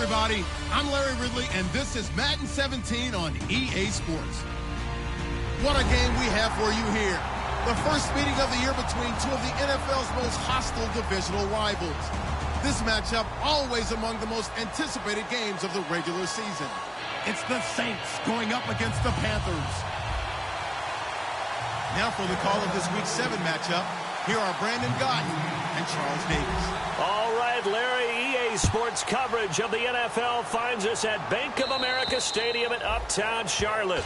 everybody. I'm Larry Ridley, and this is Madden 17 on EA Sports. What a game we have for you here. The first meeting of the year between two of the NFL's most hostile divisional rivals. This matchup always among the most anticipated games of the regular season. It's the Saints going up against the Panthers. Now for the call of this Week 7 matchup, here are Brandon Gotton and Charles Davis. All right, Larry, EA Sports coverage of the NFL finds us at Bank of America Stadium in Uptown Charlotte.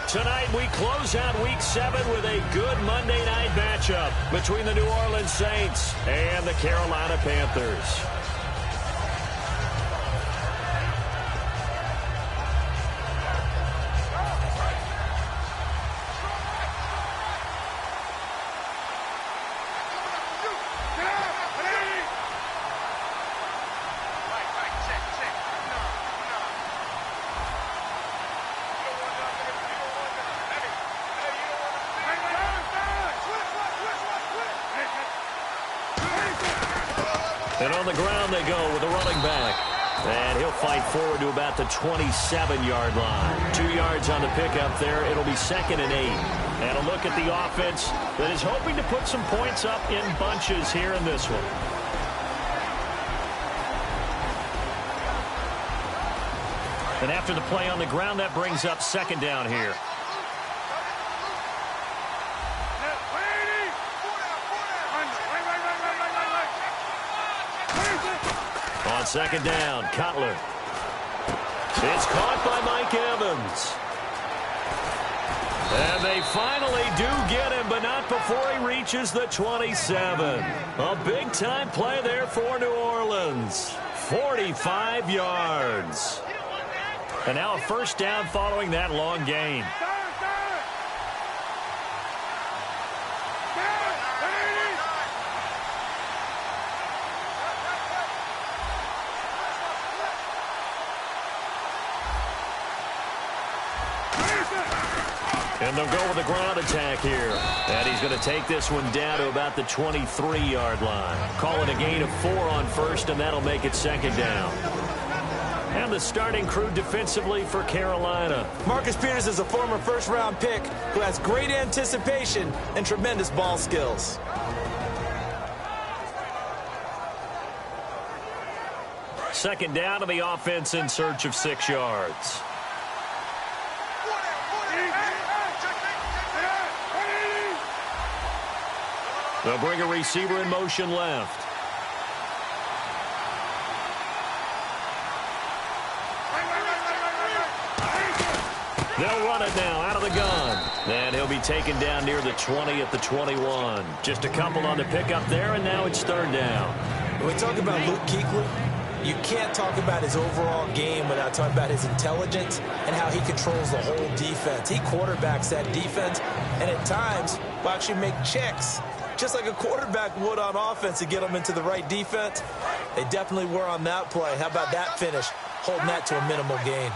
Tonight, we close out Week 7 with a good Monday night matchup between the New Orleans Saints and the Carolina Panthers. And on the ground they go with a running back. And he'll fight forward to about the 27-yard line. 2 yards on the pickup there. It'll be 2nd and 8. And a look at the offense that is hoping to put some points up in bunches here in this one. And after the play on the ground, that brings up 2nd down here. On 2nd down, Cutler. It's caught by Mike Evans. And they finally do get him, but not before he reaches the 27. A big-time play there for New Orleans. 45 yards. And now a 1st down following that long gain. And they'll go with a ground attack here. And he's going to take this one down to about the 23-yard line. Call it a gain of 4 on 1st, and that'll make it 2nd down. And the starting crew defensively for Carolina. Marcus Peters is a former 1st-round pick who has great anticipation and tremendous ball skills. Second down to the offense in search of 6 yards. They'll bring a receiver in motion left. They'll run it now out of the gun. And he'll be taken down near the 20 at the 21. Just a couple on the pickup there, and now it's 3rd down. When we talk about Luke Kuechly, you can't talk about his overall game without talking about his intelligence and how he controls the whole defense. He quarterbacks that defense, and at times will actually make checks, just like a quarterback would on offense to get them into the right defense. They definitely were on that play. How about that finish, holding that to a minimal gain.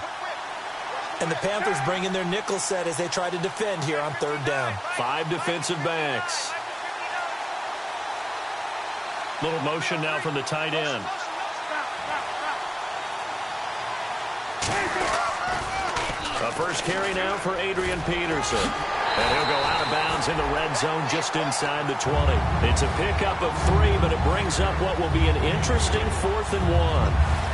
And the Panthers bring in their nickel set as they try to defend here on 3rd down. 5 defensive backs. Little motion now from the tight end. A 1st carry now for Adrian Peterson. And he'll go out of bounds in the red zone just inside the 20. It's a pickup of 3, but it brings up what will be an interesting 4th and 1.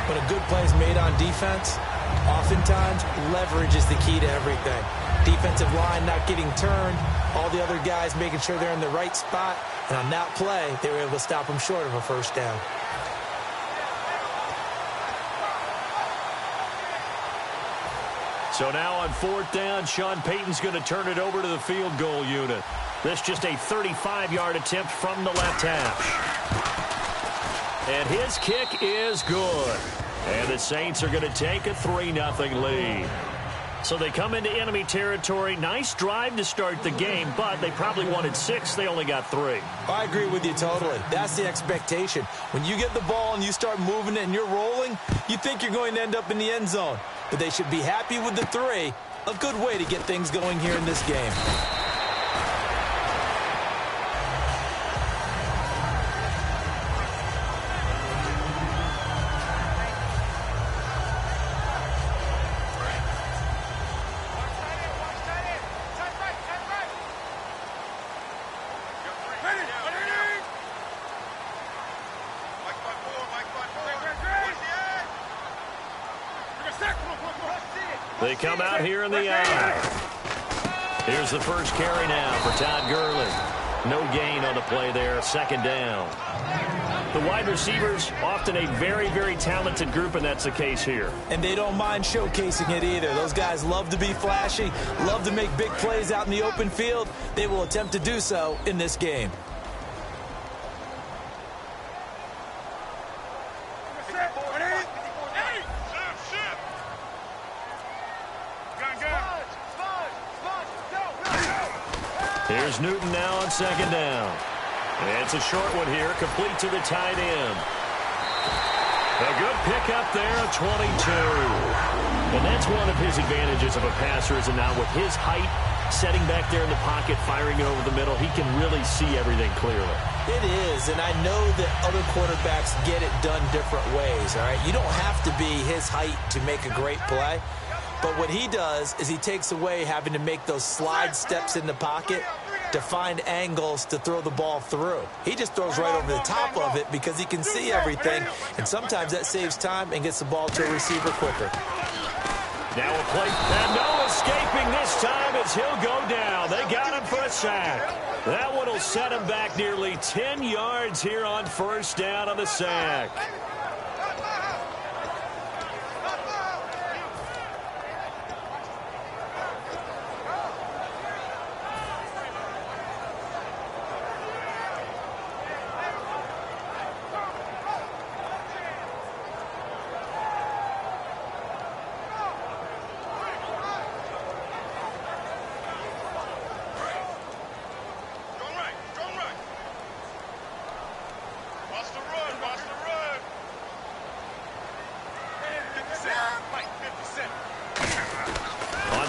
When a good play is made on defense, oftentimes leverage is the key to everything. Defensive line not getting turned, all the other guys making sure they're in the right spot, and on that play, they were able to stop them short of a 1st down. So now on 4th down, Sean Payton's going to turn it over to the field goal unit. This just a 35-yard attempt from the left hash. And his kick is good. And the Saints are going to take a 3-0 lead. So they come into enemy territory. Nice drive to start the game, but they probably wanted 6. They only got 3. I agree with you totally. That's the expectation. When you get the ball and you start moving it and you're rolling, you think you're going to end up in the end zone. But they should be happy with the 3. A good way to get things going here in this game. They come out here in the eye. Here's the first carry now for Todd Gurley. No gain on the play there, second down. The wide receivers, often a very, very talented group, and that's the case here. And they don't mind showcasing it either. Those guys love to be flashy, love to make big plays out in the open field. They will attempt to do so in this game. Here's Newton now on second down. It's a short one here, complete to the tight end. A good pickup there, a 22. And that's one of his advantages of a passer, is now with his height, setting back there in the pocket, firing it over the middle, he can really see everything clearly. It is, and I know that other quarterbacks get it done different ways, all right? You don't have to be his height to make a great play. But what he does is he takes away having to make those slide steps in the pocket to find angles to throw the ball through. He just throws right over the top of it because he can see everything, and sometimes that saves time and gets the ball to a receiver quicker. Now a play, and no escaping this time as he'll go down. They got him for a sack. That one will set him back nearly 10 yards here on first down on the sack.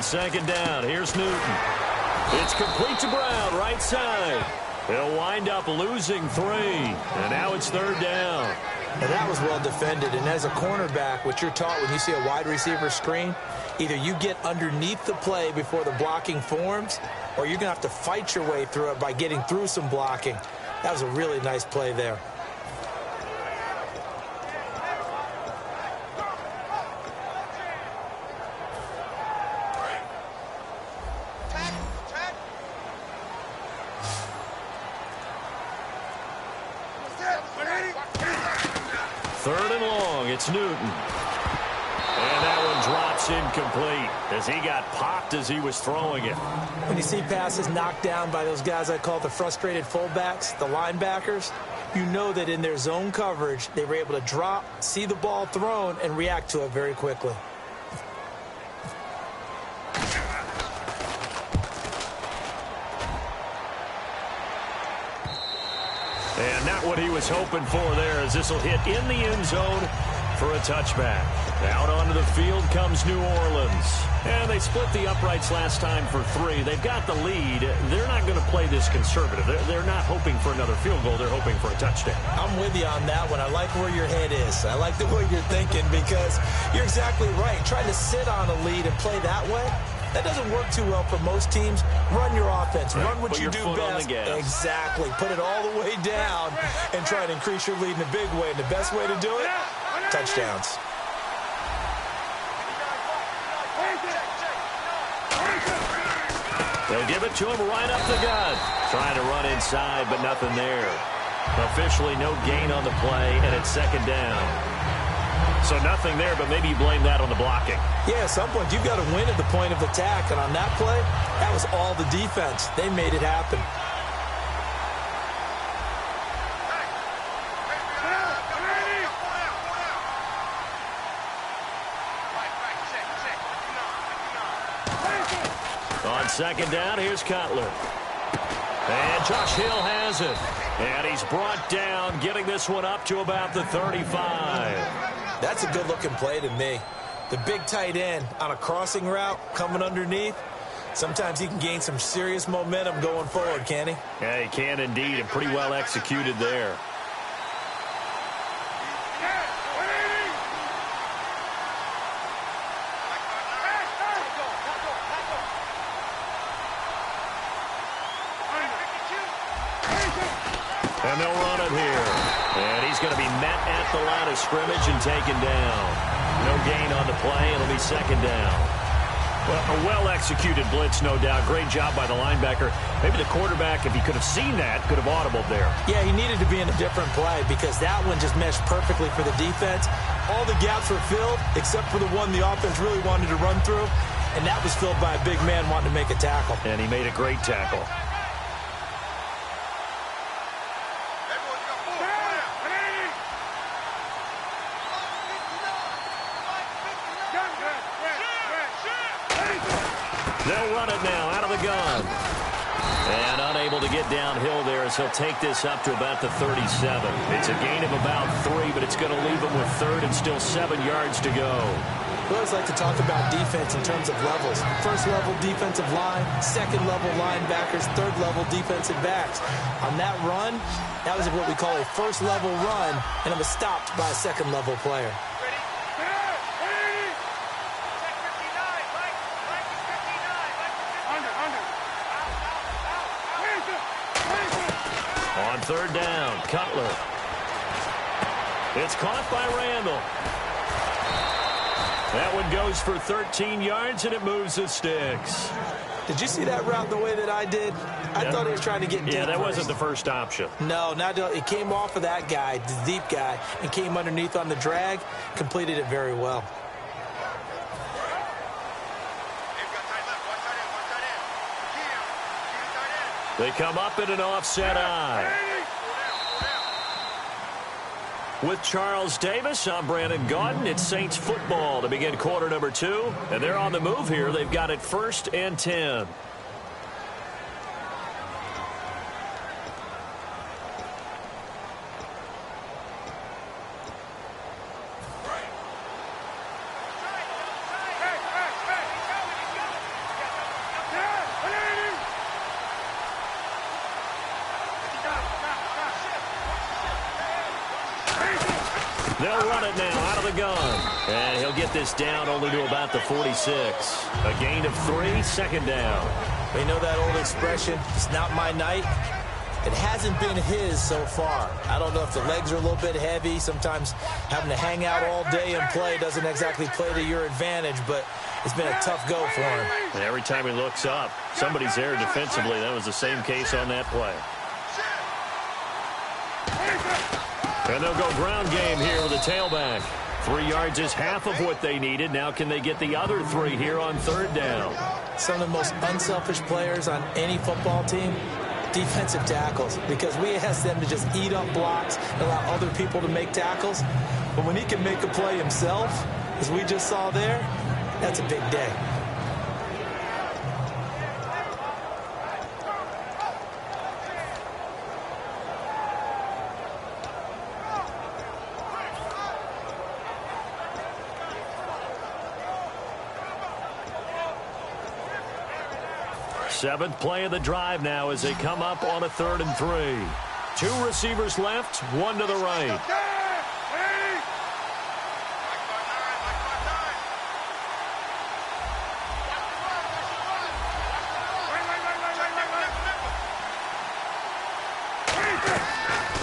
Second down. Here's Newton. It's complete to Brown, right side. He'll wind up losing 3. And now it's third down. And that was well defended. And as a cornerback, what you're taught when you see a wide receiver screen, either you get underneath the play before the blocking forms, or you're going to have to fight your way through it by getting through some blocking. That was a really nice play there. Third and long, it's Newton. And that one drops incomplete as he got popped as he was throwing it. When you see passes knocked down by those guys I call the frustrated fullbacks, the linebackers, you know that in their zone coverage, they were able to drop, see the ball thrown, and react to it very quickly. And not what he was hoping for there, as this will hit in the end zone for a touchback. Out onto the field comes New Orleans. And they split the uprights last time for 3. They've got the lead. They're not going to play this conservative. They're not hoping for another field goal. They're hoping for a touchdown. I'm with you on that one. I like where your head is. I like the way you're thinking, because you're exactly right. Trying to sit on a lead and play that way, that doesn't work too well for most teams. Run your offense. Right. Run what you do best. Exactly. Put it all the way down and try to increase your lead in a big way. And the best way to do it, touchdowns. They'll give it to him right up the gut. Trying to run inside, but nothing there. Officially no gain on the play, and it's second down. So nothing there, but maybe you blame that on the blocking. Yeah, at some point you've got to win at the point of attack, and on that play, that was all the defense. They made it happen. On second down, here's Cutler. And Josh Hill has it. And he's brought down, getting this one up to about the 35. That's a good-looking play to me. The big tight end on a crossing route coming underneath. Sometimes he can gain some serious momentum going forward, can he? Yeah, he can indeed, and pretty well executed there. And they'll run it here. And he's going to be met at the line of scrimmage and taken down. No gain on the play. It'll be second down. Well, a well-executed blitz, no doubt. Great job by the linebacker. Maybe the quarterback, if he could have seen that, could have audibled there. Yeah, he needed to be in a different play because that one just meshed perfectly for the defense. All the gaps were filled except for the one the offense really wanted to run through, and that was filled by a big man wanting to make a tackle. And he made a great tackle. They'll run it now out of the gun. And unable to get downhill there as he'll take this up to about the 37. It's a gain of about 3, but it's going to leave him with 3rd and still 7 yards to go. We always like to talk about defense in terms of levels. First level defensive line, second level linebackers, third level defensive backs. On that run, that was what we call a first level run, and it was stopped by a second level player. On 3rd down, Cutler. It's caught by Randall. That one goes for 13 yards, and it moves the sticks. Did you see that route the way that I did? I thought he was trying to get deep. Yeah, that first. wasn't the first option. No, it came off of that guy, the deep guy, and came underneath on the drag, completed it very well. They come up in an offset eye. With Charles Davis, I'm Brandon Gaudin. It's Saints football to begin quarter number 2. And they're on the move here. They've got it 1st and 10. They'll run it now out of the gun. And he'll get this down only to about the 46. A gain of 3, 2nd down. We know that old expression, it's not my night. It hasn't been his so far. I don't know if the legs are a little bit heavy. Sometimes having to hang out all day and play doesn't exactly play to your advantage, but it's been a tough go for him. And every time he looks up, somebody's there defensively. That was the same case on that play. And they'll go ground game here with a tailback. 3 yards is half of what they needed. Now can they get the other 3 here on 3rd down? Some of the most unselfish players on any football team, defensive tackles, because we ask them to just eat up blocks and allow other people to make tackles. But when he can make a play himself, as we just saw there, that's a big day. Seventh play of the drive now as they come up on a 3rd and 3. 2 receivers left, 1 to the right.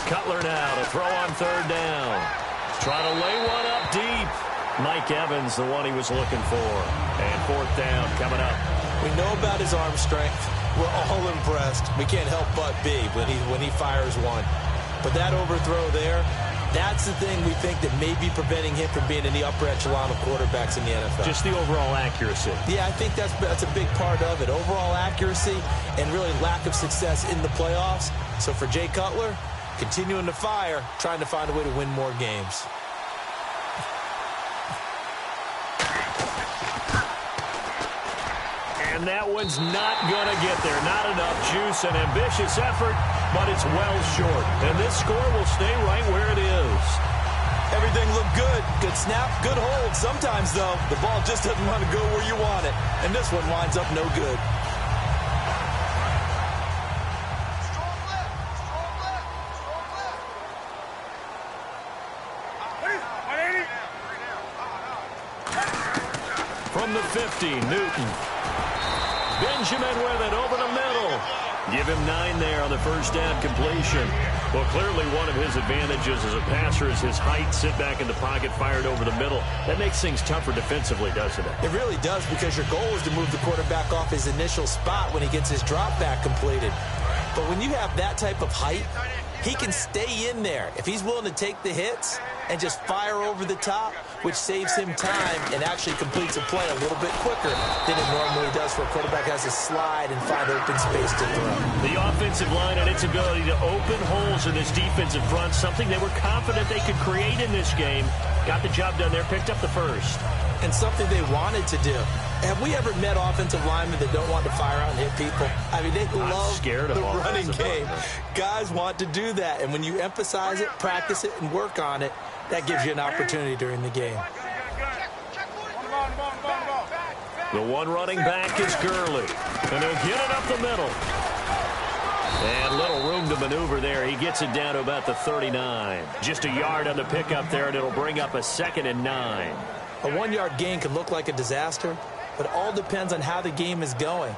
Cutler now to throw on 3rd down. Trying to lay one up deep. Mike Evans, the one he was looking for. And 4th down coming up. We know about his arm strength. We're all impressed. We can't help but be when he fires one. But that overthrow there, that's the thing we think that may be preventing him from being in the upper echelon of quarterbacks in the NFL. Just the overall accuracy. Yeah, I think that's a big part of it. Overall accuracy and really lack of success in the playoffs. So for Jay Cutler, continuing to fire, trying to find a way to win more games. And that one's not going to get there. Not enough juice. An ambitious effort, but it's well short. And this score will stay right where it is. Everything looked good. Good snap, good hold. Sometimes, though, the ball just doesn't want to go where you want it. And this one winds up no good. From the 50, Newton. Benjamin with it over the middle. Give him 9 there on the first down completion. Well, clearly one of his advantages as a passer is his height. Sit back in the pocket, fired over the middle. That makes things tougher defensively, doesn't it? It really does, because your goal is to move the quarterback off his initial spot when he gets his drop back completed. But when you have that type of height, he can stay in there if he's willing to take the hits and just fire over the top, which saves him time and actually completes a play a little bit quicker than it normally does for a quarterback has to slide and find open space to throw. The offensive line and its ability to open holes in this defensive front, something they were confident they could create in this game. Got the job done there, picked up the first. And something they wanted to do. Have we ever met offensive linemen that don't want to fire out and hit people? I mean, they love the running game. Guys want to do that, and when you emphasize it, practice it, and work on it, that gives you an opportunity during the game. The one running back is Gurley, and he'll get it up the middle. And little room to maneuver there. He gets it down to about the 39. Just a yard on the pickup there, and it'll bring up a 2nd and 9. A 1-yard gain can look like a disaster, but it all depends on how the game is going.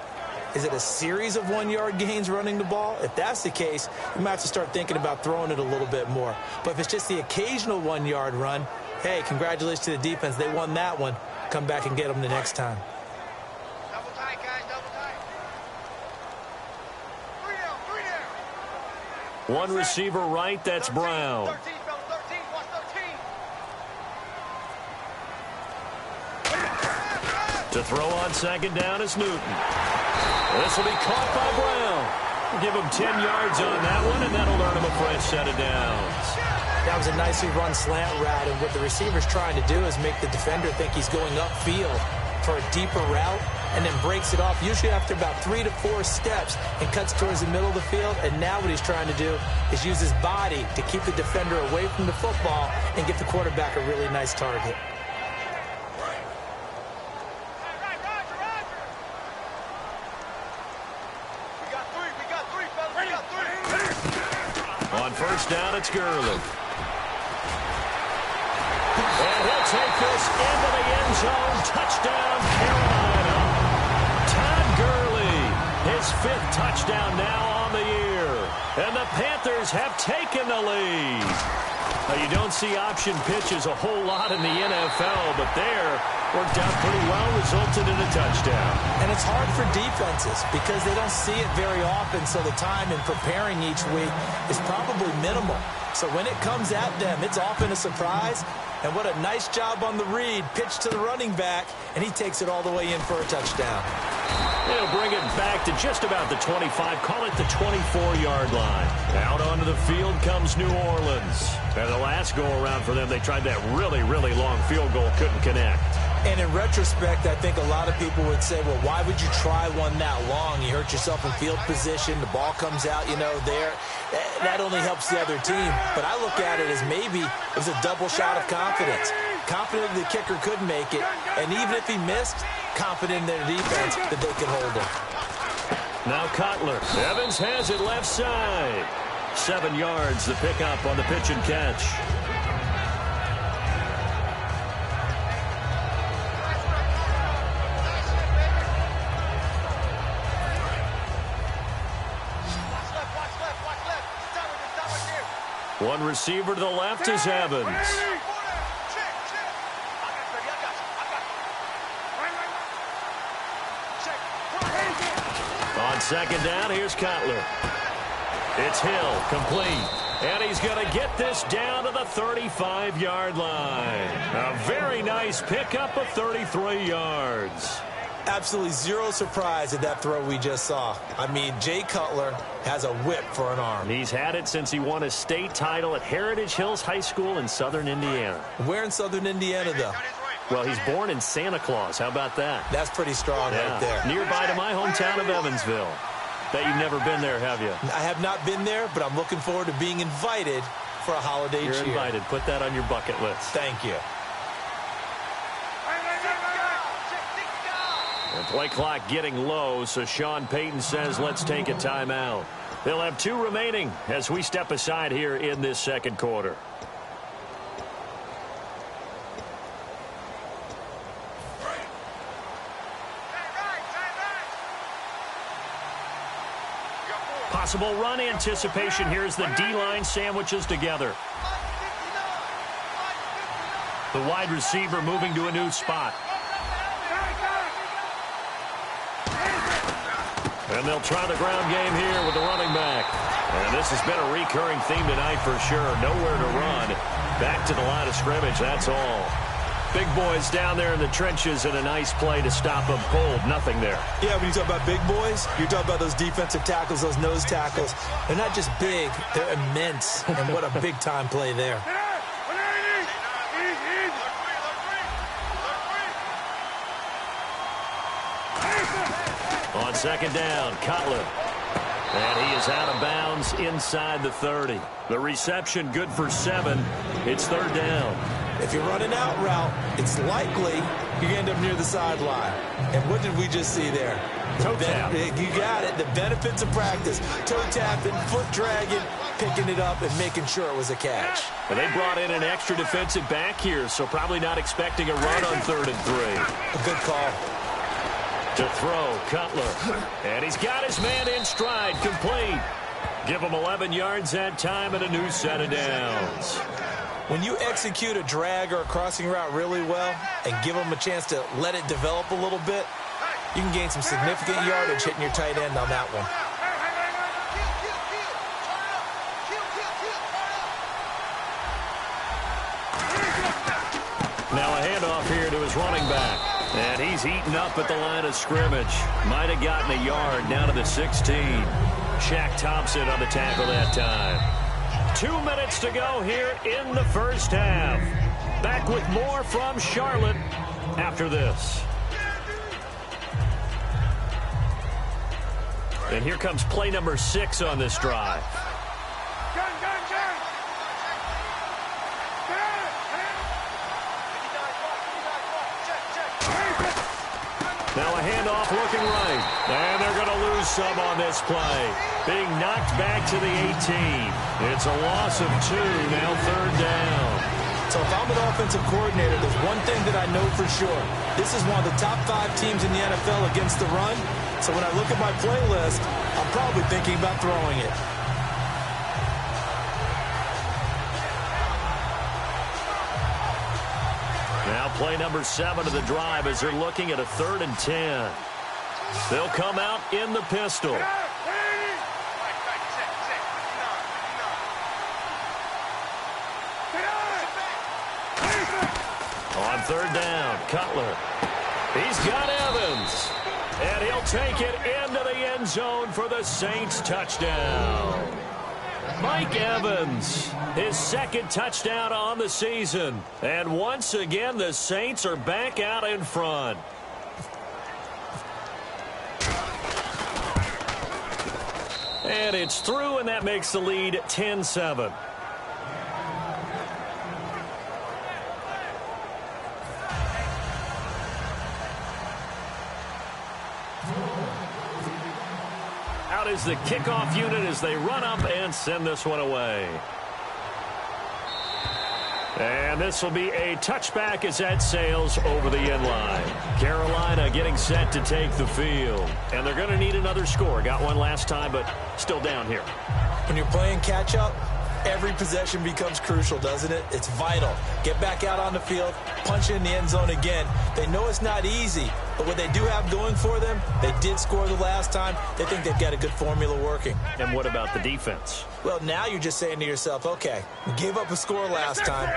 Is it a series of 1-yard gains running the ball? If that's the case, you might have to start thinking about throwing it a little bit more. But if it's just the occasional 1-yard run, hey, congratulations to the defense. They won that one. Come back and get them the next time. Double tight, guys, double tight. 3 down. One receiver right, that's Brown. 13, fellas, 13, watch 13. To throw on 2nd down is Newton. This will be caught by Brown. We'll give him 10 yards on that one, and that'll earn him a fresh set of downs. That was a nicely run slant route, and what the receiver's trying to do is make the defender think he's going upfield for a deeper route, and then breaks it off, usually after about 3 to 4 steps, and cuts towards the middle of the field. And now what he's trying to do is use his body to keep the defender away from the football and get the quarterback a really nice target. On first down, it's Gurley. And he'll take this into the end zone. Touchdown, Carolina. Todd Gurley, his 5th touchdown now on the year. And the Panthers have taken the lead. Now, you don't see option pitches a whole lot in the NFL, but there worked out pretty well, resulted in a touchdown. And it's hard for defenses because they don't see it very often, so the time in preparing each week is probably minimal. So when it comes at them, it's often a surprise. And what a nice job on the read. Pitch to the running back, and he takes it all the way in for a touchdown. They'll bring it back to just about the 25. Call it the 24-yard line. Out onto the field comes New Orleans. And the last go-around for them, they tried that really, really long field goal, couldn't connect. And in retrospect, I think a lot of people would say, well, why would you try one that long? You hurt yourself in field position. The ball comes out, there. That only helps the other team. But I look at it as maybe it was a double shot of confidence. Confident the kicker could make it. And even if he missed, confident in their defense that they could hold him. Now Cutler. Evans has it left side. 7 yards, the pickup on the pitch and catch. One receiver to the left is Evans. On 2nd down, here's Cutler. It's Hill, complete. And he's going to get this down to the 35-yard line. A very nice pickup of 33 yards. Absolutely zero surprise at that throw we just saw. I mean, Jay Cutler has a whip for an arm. He's had it since he won a state title at Heritage Hills High School in southern Indiana. Where in southern Indiana, though? Well, he's born in Santa Claus. How about that? That's pretty strong right there. Nearby to my hometown of Evansville. Bet you've never been there, have you? I have not been there, but I'm looking forward to being invited for a holiday cheer. You're invited. Put that on your bucket list. Thank you. The play clock getting low, so Sean Payton says let's take a timeout. They'll have 2 remaining as we step aside here in this second quarter. possible run anticipation here as the D-line sandwiches together. The wide receiver moving to a new spot. And they'll try the ground game here with the running back. And this has been a recurring theme tonight for sure. Nowhere to run. Back to the line of scrimmage, that's all. Big boys down there in the trenches and a nice play to stop them cold. Nothing there. Yeah, when you talk about big boys, you're talking about those defensive tackles, those nose tackles. They're not just big, they're immense. And what a big-time play there. On second down, Cutler. And he is out of bounds inside the 30. The reception good for 7. It's third down. If you're running out route, it's likely you end up near the sideline. And what did we just see there? Toe tap. You got it. The benefits of practice. Toe tapping, foot dragging, picking it up, and making sure it was a catch. Well, they brought in an extra defensive back here, so probably not expecting a run on 3rd and 3. A good call. To throw, Cutler. And he's got his man in stride, complete. Give him 11 yards that time and a new set of downs. When you execute a drag or a crossing route really well and give them a chance to let it develop a little bit, you can gain some significant yardage hitting your tight end on that one. Now a handoff here to his running back. And he's eaten up at the line of scrimmage. Might have gotten a yard down to the 16. Shaq Thompson on the tackle that time. 2 minutes to go here in the first half. Back with more from Charlotte after this. And here comes play number 6 on this drive. Now a handoff looking right. And they're going to lose some on this play. Being knocked back to the 18. It's a loss of 2, now third down. So if I'm an offensive coordinator, there's one thing that I know for sure. This is one of the top 5 teams in the NFL against the run. So when I look at my playlist, I'm probably thinking about throwing it. Now play number 7 of the drive as they're looking at a 3rd and 10. They'll come out in the pistol. On 3rd down, Cutler. He's got Evans. And he'll take it into the end zone for the Saints touchdown. Mike Evans, his 2nd touchdown on the season. And once again, the Saints are back out in front. And it's through, and that makes the lead 10-7. Out is the kickoff unit as they run up and send this one away. And this will be a touchback as that sails over the end line. Carolina getting set to take the field. And they're going to need another score. Got one last time, but still down here. When you're playing catch-up, every possession becomes crucial, doesn't it? It's vital. Get back out on the field, punch in the end zone again. They know it's not easy, but what they do have going for them, they did score the last time. They think they've got a good formula working. And what about the defense? Well, now you're just saying to yourself, okay, we gave up a score last time.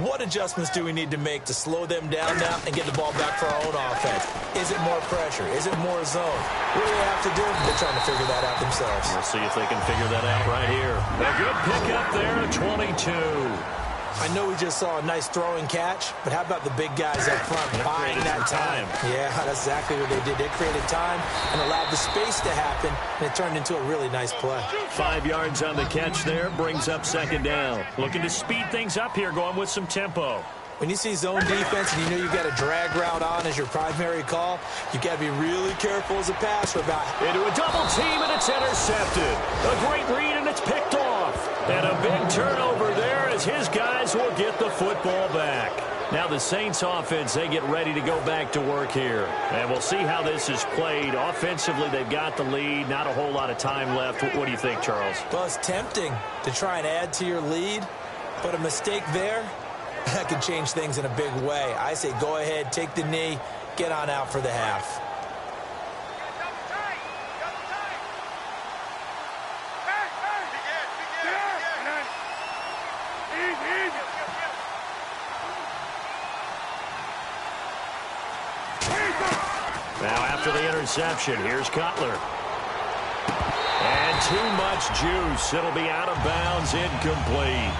What adjustments do we need to make to slow them down now and get the ball back for our own offense? Is it more pressure? Is it more zone? What do they have to do? They're trying to figure that out themselves. We'll see if they can figure that out right here. A good pickup there at 22. I know we just saw a nice throwing catch, but how about the big guys up front buying that time? Yeah, that's exactly what they did. They created time and allowed the space to happen, and it turned into a really nice play. 5 yards on the catch there, brings up 2nd down. Looking to speed things up here, going with some tempo. When you see zone defense and you know you've got a drag route on as your primary call, you've got to be really careful as a passer about it. Into a double team, and it's intercepted. A great read, and it's picked off. And a big turnover there as his guys will get the football back. Now the Saints offense, they get ready to go back to work here. And we'll see how this is played. Offensively, they've got the lead. Not a whole lot of time left. What do you think, Charles? Well, it's tempting to try and add to your lead, but a mistake there, that could change things in a big way. I say go ahead, take the knee, get on out for the half. Now after the interception, here's Cutler. And too much juice. It'll be out of bounds, incomplete.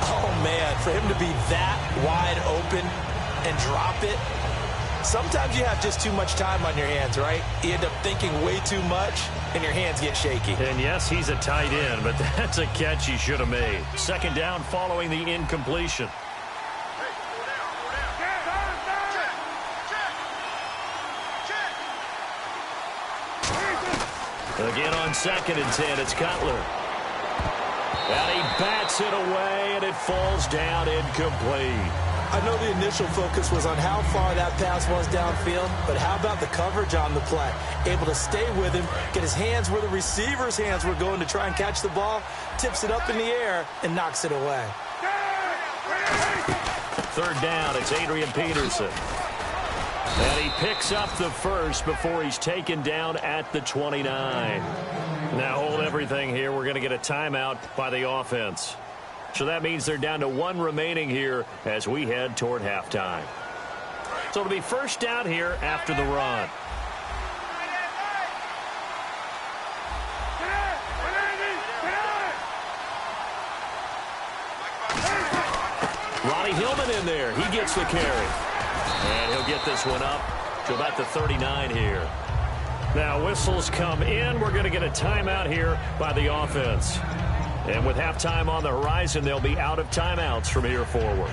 Oh, man, for him to be that wide open and drop it, sometimes you have just too much time on your hands, right? You end up thinking way too much, and your hands get shaky. And yes, he's a tight end, but that's a catch he should have made. Second down following the incompletion. Again on 2nd and 10, it's Cutler. And he bats it away, and it falls down incomplete. I know the initial focus was on how far that pass was downfield, but how about the coverage on the play? Able to stay with him, get his hands where the receiver's hands were going to try and catch the ball, tips it up in the air, and knocks it away. Third down, it's Adrian Peterson. And he picks up the first before he's taken down at the 29. Now hold everything here. We're going to get a timeout by the offense. So that means they're down to 1 remaining here as we head toward halftime. So it'll be first down here after the run. Ronnie Hillman in there. He gets the carry. And he'll get this one up to about the 39 here. Now whistles come in. We're going to get a timeout here by the offense. And with halftime on the horizon, they'll be out of timeouts from here forward.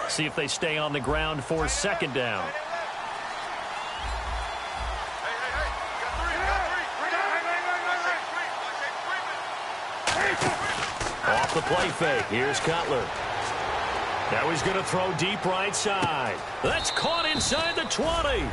See if they stay on the ground for second down. Off the play fake. Here's Cutler. Now he's going to throw deep right side. That's caught inside the 20.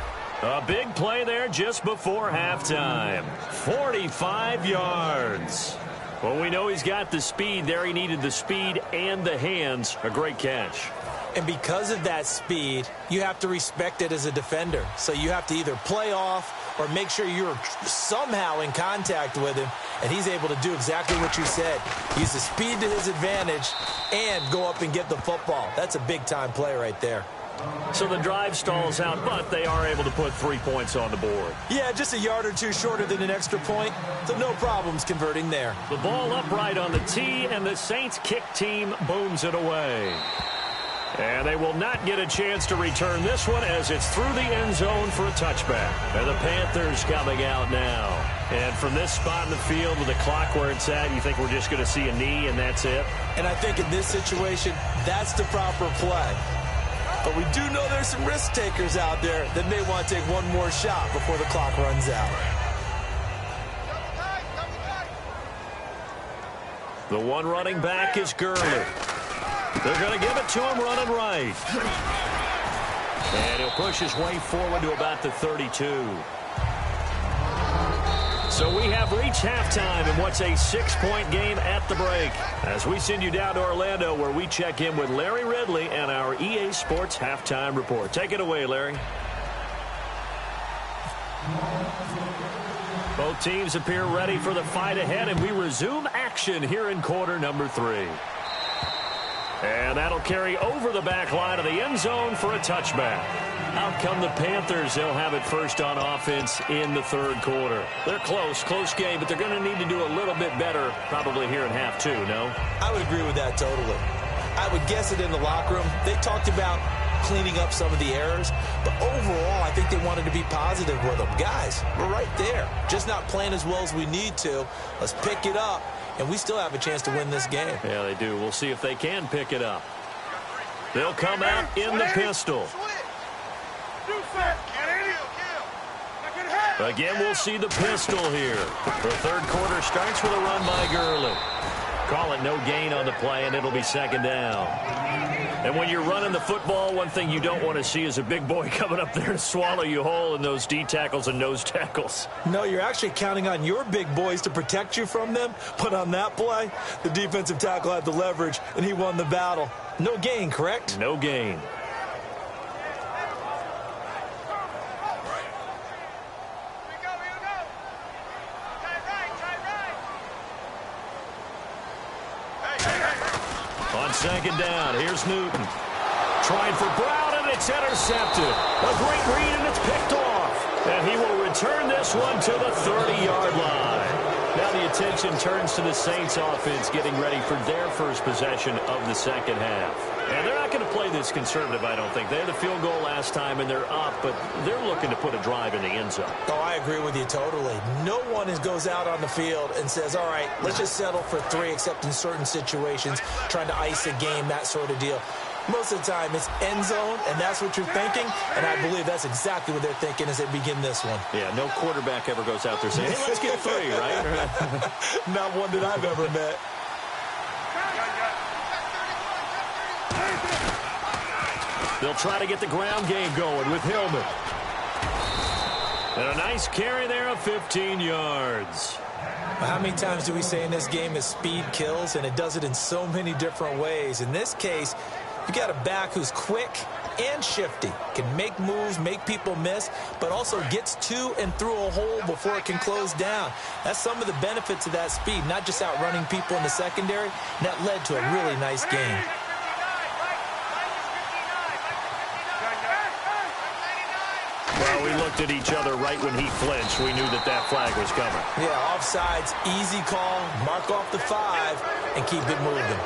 A big play there just before halftime. 45 yards. Well, we know he's got the speed there. He needed the speed and the hands. A great catch. And because of that speed, you have to respect it as a defender. So you have to either play off or make sure you're somehow in contact with him, and he's able to do exactly what you said. Use the speed to his advantage and go up and get the football. That's a big-time play right there. So the drive stalls out, but they are able to put 3 points on the board. Yeah, just a yard or two shorter than an extra point, so no problems converting there. The ball upright on the tee, and the Saints kick team booms it away. And they will not get a chance to return this one as it's through the end zone for a touchback. And the Panthers coming out now. And from this spot in the field with the clock where it's at, you think we're just going to see a knee and that's it? And I think in this situation, that's the proper play. But we do know there's some risk takers out there that may want to take one more shot before the clock runs out. The one running back is Gurley. They're going to give it to him running right. And he'll push his way forward to about the 32. So we have reached halftime in what's a 6-point game at the break. As we send you down to Orlando where we check in with Larry Ridley and our EA Sports Halftime Report. Take it away, Larry. Both teams appear ready for the fight ahead, and we resume action here in quarter number 3. And that'll carry over the back line of the end zone for a touchback. Out come the Panthers. They'll have it first on offense in the third quarter. They're close game, but they're going to need to do a little bit better probably here in half 2, no? I would agree with that totally. I would guess it in the locker room. They talked about cleaning up some of the errors, but overall, I think they wanted to be positive with them. Guys, we're right there. Just not playing as well as we need to. Let's pick it up and we still have a chance to win this game. Yeah, they do. We'll see if they can pick it up. They'll come out in the pistol. Again, we'll see the pistol here. The third quarter starts with a run by Gurley. Call it no gain on the play, and it'll be second down. And when you're running the football, one thing you don't want to see is a big boy coming up there to swallow you whole in those D tackles and nose tackles. No, you're actually counting on your big boys to protect you from them. But on that play, the defensive tackle had the leverage, and he won the battle. No gain, correct? No gain. On second down, here's Newton. Trying for Brown, and it's intercepted. A great read, and it's picked off. And he will return this one to the 30-yard line. Now the attention turns to the Saints offense getting ready for their first possession of the second half. And they're not going to play this conservative, I don't think. They had a field goal last time, and they're up, but they're looking to put a drive in the end zone. Oh, I agree with you totally. No one goes out on the field and says, all right, let's just settle for 3, except in certain situations, trying to ice a game, that sort of deal. Most of the time, it's end zone, and that's what you're thinking, and I believe that's exactly what they're thinking as they begin this one. Yeah, no quarterback ever goes out there saying, hey, let's get 3, right? Not one that I've ever met. They'll try to get the ground game going with Hillman. And a nice carry there of 15 yards. How many times do we say in this game is speed kills, and it does it in so many different ways. In this case, you got a back who's quick and shifty, can make moves, make people miss, but also gets to and through a hole before it can close down. That's some of the benefits of that speed, not just outrunning people in the secondary. And that led to a really nice game. Well, we looked at each other right when he flinched. We knew that that flag was coming. Yeah, offsides, easy call, mark off the 5, and keep it moving.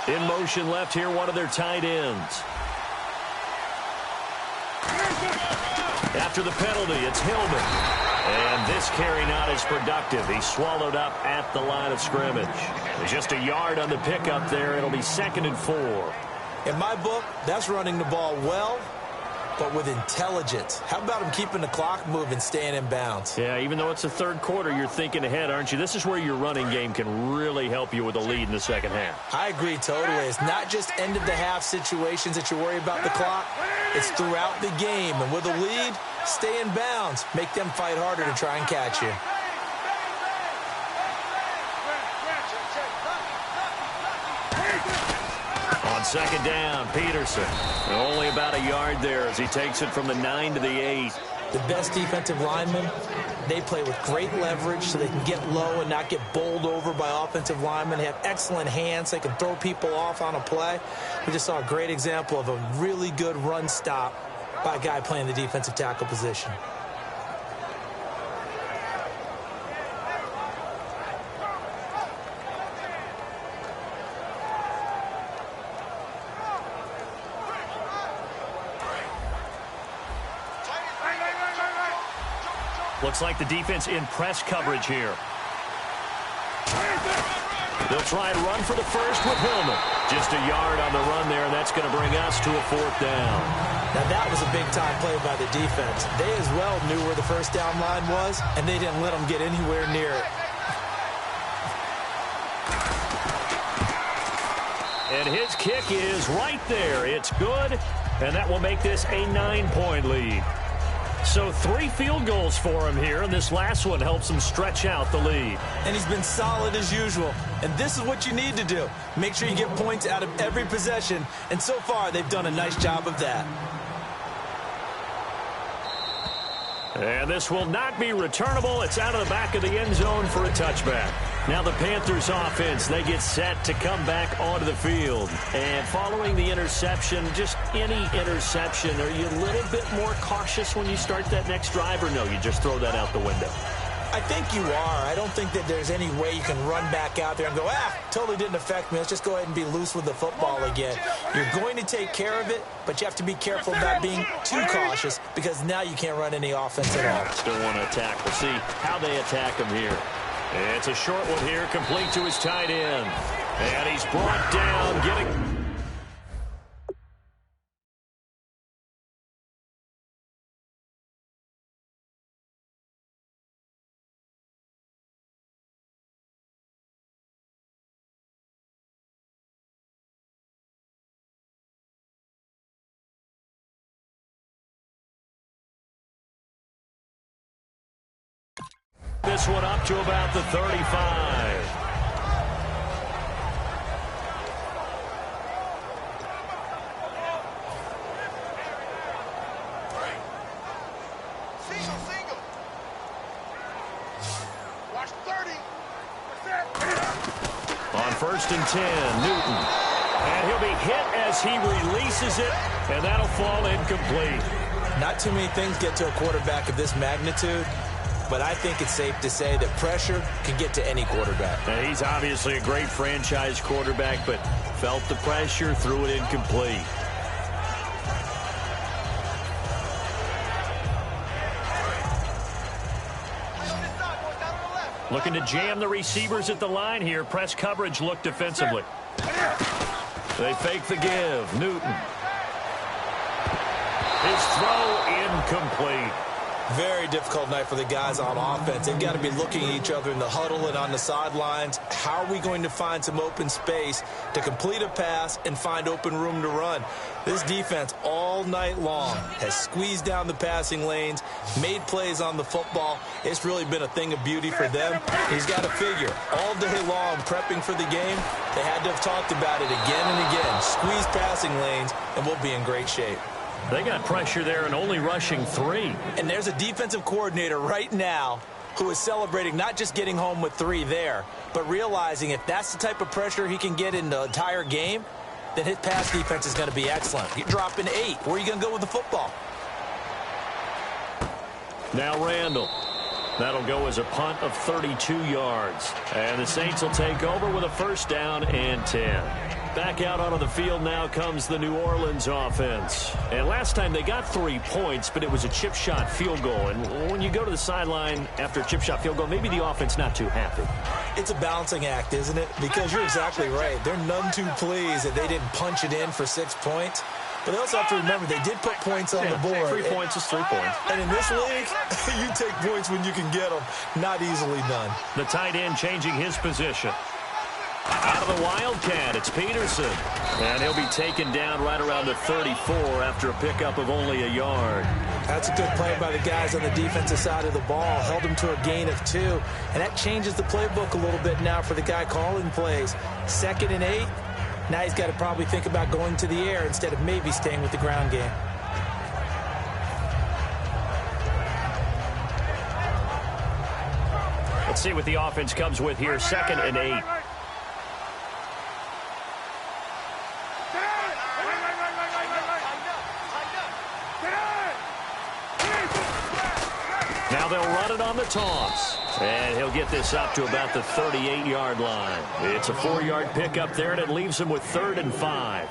In motion left here, one of their tight ends. After the penalty, it's Hillman. And this carry not as productive. He's swallowed up at the line of scrimmage. Just a yard on the pickup there. It'll be 2nd and 4. In my book, that's running the ball well, but with intelligence. How about him keeping the clock moving, staying in bounds? Yeah, even though it's the third quarter, you're thinking ahead, aren't you? This is where your running game can really help you with a lead in the second half. I agree totally. It's not just end-of-the-half situations that you worry about the clock. It's throughout the game. And with a lead, stay in bounds. Make them fight harder to try and catch you. On second down, Peterson. Only about a yard there as he takes it from the 9 to the 8. The best defensive linemen, they play with great leverage so they can get low and not get bowled over by offensive linemen. They have excellent hands. They can throw people off on a play. We just saw a great example of a really good run stop by a guy playing the defensive tackle position. Looks like the defense in press coverage here. They'll try and run for the first with Hillman. Just a yard on the run there, and that's going to bring us to a 4th down. Now, that was a big-time play by the defense. They as well knew where the first down line was, and they didn't let them get anywhere near it. And his kick is right there. It's good, and that will make this a 9-point lead. So 3 field goals for him here, and this last one helps him stretch out the lead. And he's been solid as usual. And this is what you need to do. Make sure you get points out of every possession. And so far, they've done a nice job of that. And this will not be returnable. It's out of the back of the end zone for a touchback. Now the Panthers offense, they get set to come back onto the field. And following the interception, just any interception, are you a little bit more cautious when you start that next drive, or no, you just throw that out the window? I think you are. I don't think that there's any way you can run back out there and go, totally didn't affect me. Let's just go ahead and be loose with the football again. You're going to take care of it, but you have to be careful about being too cautious because now you can't run any offense at all. Still want to attack. We'll see how they attack him here. It's a short one here, complete to his tight end. And he's brought down, getting... This one up to about the 35. Single. Watch 30. On 1st and 10, Newton. And he'll be hit as he releases it, and that'll fall incomplete. Not too many things get to a quarterback of this magnitude, but I think it's safe to say that pressure can get to any quarterback. Now, he's obviously a great franchise quarterback, but felt the pressure, threw it incomplete. Looking to jam the receivers at the line here. Press coverage look defensively. They fake the give. Newton. His throw incomplete. Very difficult night for the guys on offense. They've got to be looking at each other in the huddle and on the sidelines. How are we going to find some open space to complete a pass and find open room to run? This defense all night long has squeezed down the passing lanes, made plays on the football. It's really been a thing of beauty for them. He's got to figure, all day long prepping for the game, they had to have talked about it again and again. Squeeze passing lanes, and we'll be in great shape. They got pressure there and only rushing 3. And there's a defensive coordinator right now who is celebrating not just getting home with 3 there, but realizing if that's the type of pressure he can get in the entire game, then his pass defense is going to be excellent. You're dropping 8. Where are you going to go with the football? Now Randall. That'll go as a punt of 32 yards. And the Saints will take over with a 1st down and 10. Back out onto the field now comes the New Orleans offense. And last time they got 3 points, but it was a chip shot field goal. And when you go to the sideline after a chip shot field goal, maybe the offense not too happy. It's a balancing act, isn't it? Because you're exactly right. They're none too pleased that they didn't punch it in for 6 points. But they also have to remember they did put points on the board. 3 points is 3 points. And in this league, you take points when you can get them. Not easily done. The tight end changing his position. Out of the Wildcat, it's Peterson. And he'll be taken down right around the 34 after a pickup of only a yard. That's a good play by the guys on the defensive side of the ball. Held him to a gain of 2. And that changes the playbook a little bit now for the guy calling plays. 2nd and 8. Now he's got to probably think about going to the air instead of maybe staying with the ground game. Let's see what the offense comes with here. 2nd and 8. Now they'll run it on the toss. And he'll get this up to about the 38-yard line. It's a 4-yard pickup there, and it leaves him with 3rd and 5.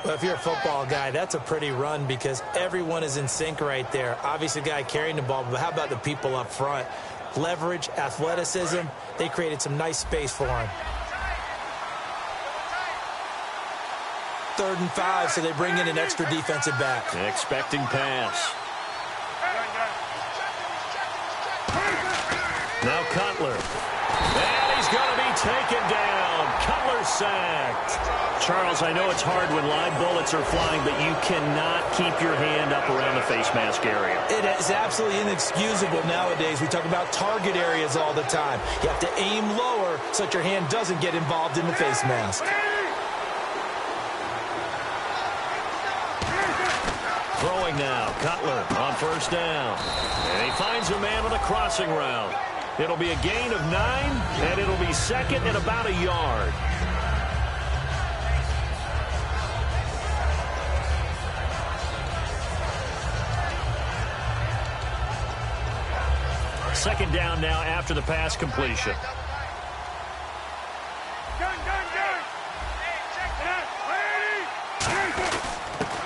Well, if you're a football guy, that's a pretty run because everyone is in sync right there. Obviously, the guy carrying the ball, but how about the people up front? Leverage, athleticism, they created some nice space for him. 3rd and 5, so they bring in an extra defensive back. Expecting pass. Now Cutler. And he's going to be taken down. Cutler sacked. Charles, I know it's hard when live bullets are flying, but you cannot keep your hand up around the face mask area. It is absolutely inexcusable nowadays. We talk about target areas all the time. You have to aim lower so that your hand doesn't get involved in the face mask. Throwing now. Cutler on 1st down. And he finds a man on a crossing route. It'll be a gain of 9, and it'll be second and about a yard. Second down now after the pass completion.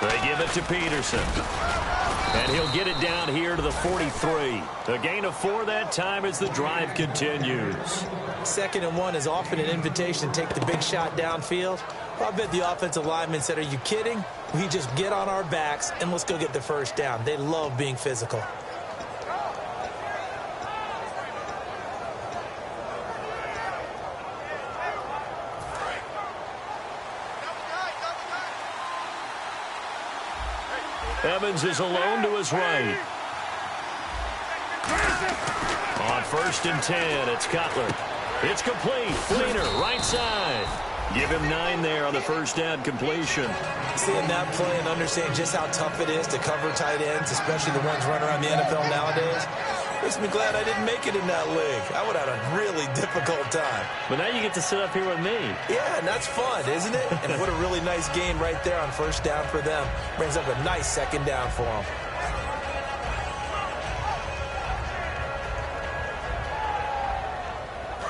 They give it to Peterson. And he'll get it down here to the 43. A gain of 4 that time as the drive continues. 2nd and 1 is often an invitation to take the big shot downfield. I bet the offensive lineman said, are you kidding? We just get on our backs and let's go get the first down. They love being physical. Evans is alone to his right. On 1st and 10, it's Cutler. It's complete. Fleener, right side. Give him 9 there on the first down completion. Seeing that play and understanding just how tough it is to cover tight ends, especially the ones running around the NFL nowadays, makes me glad I didn't make it in that league. I would have had a really difficult time. But now you get to sit up here with me. Yeah, and that's fun, isn't it? And what a really nice gain right there on first down for them. Brings up a nice second down for them.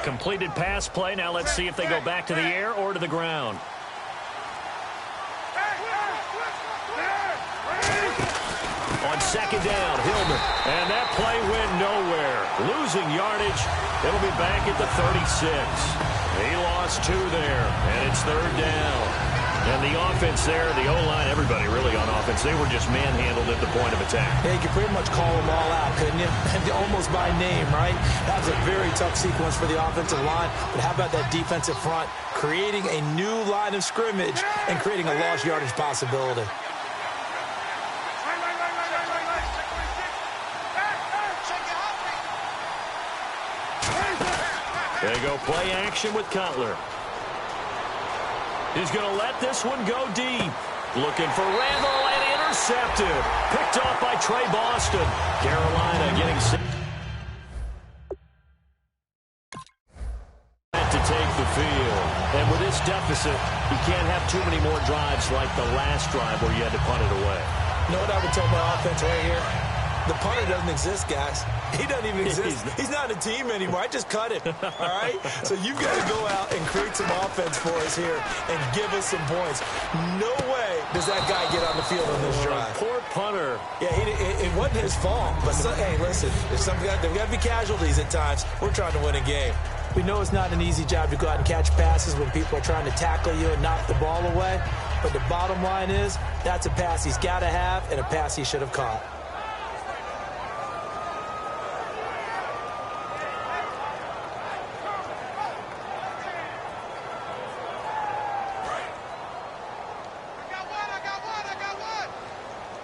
Completed pass play. Now let's see if they go back to the air or to the ground. On second down, Hillman. And that play went nowhere. Losing yardage. It'll be back at the 36. He lost 2 there, and it's 3rd down. And the offense there, the O-line, everybody really on offense, they were just manhandled at the point of attack. Yeah, you could pretty much call them all out, couldn't you? Almost by name, right? That was a very tough sequence for the offensive line. But how about that defensive front creating a new line of scrimmage and creating a lost yardage possibility? They go play action with Cutler. He's going to let this one go deep. Looking for Randall and intercepted. Picked off by Trey Boston. Carolina getting set to take the field. And with this deficit, you can't have too many more drives like the last drive where you had to punt it away. You know what I would tell my offense right here? The punter doesn't exist, guys. He doesn't even exist. He's not a team anymore. I just cut him, all right? So you've got to go out and create some offense for us here and give us some points. No way does that guy get on the field on this drive. Poor punter. Yeah, it wasn't his fault. But, hey, listen, there's got to be casualties at times. We're trying to win a game. We know it's not an easy job to go out and catch passes when people are trying to tackle you and knock the ball away. But the bottom line is that's a pass he's got to have and a pass he should have caught.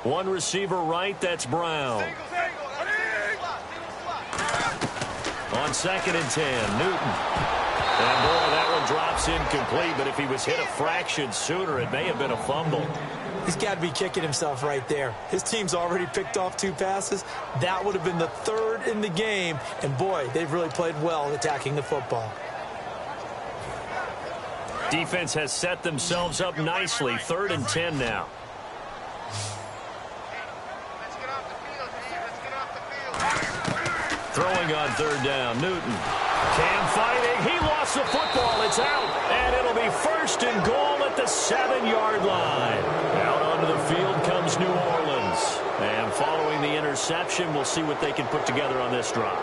One receiver right, that's Brown. On 2nd and 10, Newton. And boy, that one drops incomplete, but if he was hit a fraction sooner, it may have been a fumble. He's got to be kicking himself right there. His team's already picked off 2 passes. That would have been the 3rd in the game. And boy, they've really played well attacking the football. Defense has set themselves up nicely. 3rd and 10 now. Throwing on 3rd down, Newton. Cam fighting. He lost the football. It's out. And it'll be 1st and goal at the 7-yard line. Out onto the field comes New Orleans. And following the interception, we'll see what they can put together on this drive.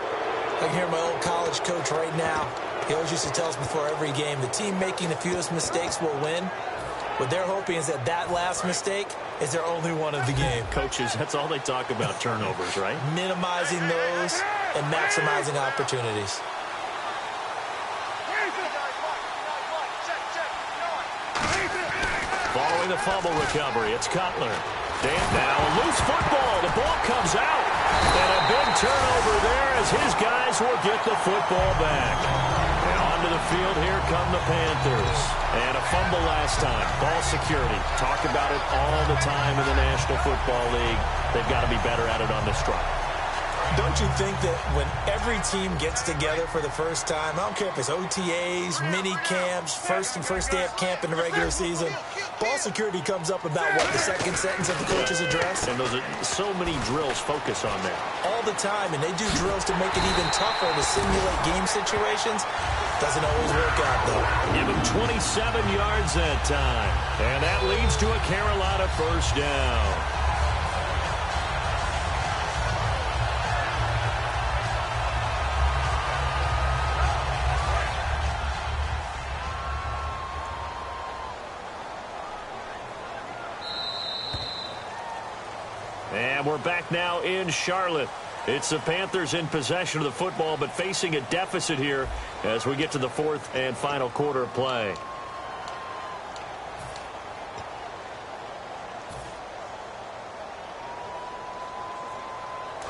I can hear my old college coach right now. He always used to tell us before every game, the team making the fewest mistakes will win. What they're hoping is that last mistake is their only one of the game. Coaches, that's all they talk about, turnovers, right? Minimizing those and maximizing opportunities. Following the fumble recovery, it's Cutler. Now a loose football. The ball comes out. And a big turnover there as his guys will get the football back. And onto the field, here come the Panthers. And a fumble last time. Ball security. Talk about it all the time in the National Football League. They've got to be better at it on this drive. Don't you think that when every team gets together for the first time, I don't care if it's OTAs, mini camps, first day of camp in the regular season, ball security comes up about what, the second sentence of the coach's address? And those are so many drills focus on that. All the time, and they do drills to make it even tougher to simulate game situations. Doesn't always work out, though. Give him 27 yards that time. And that leads to a Carolina first down. And we're back now in Charlotte. It's the Panthers in possession of the football, but facing a deficit here as we get to the fourth and final quarter of play.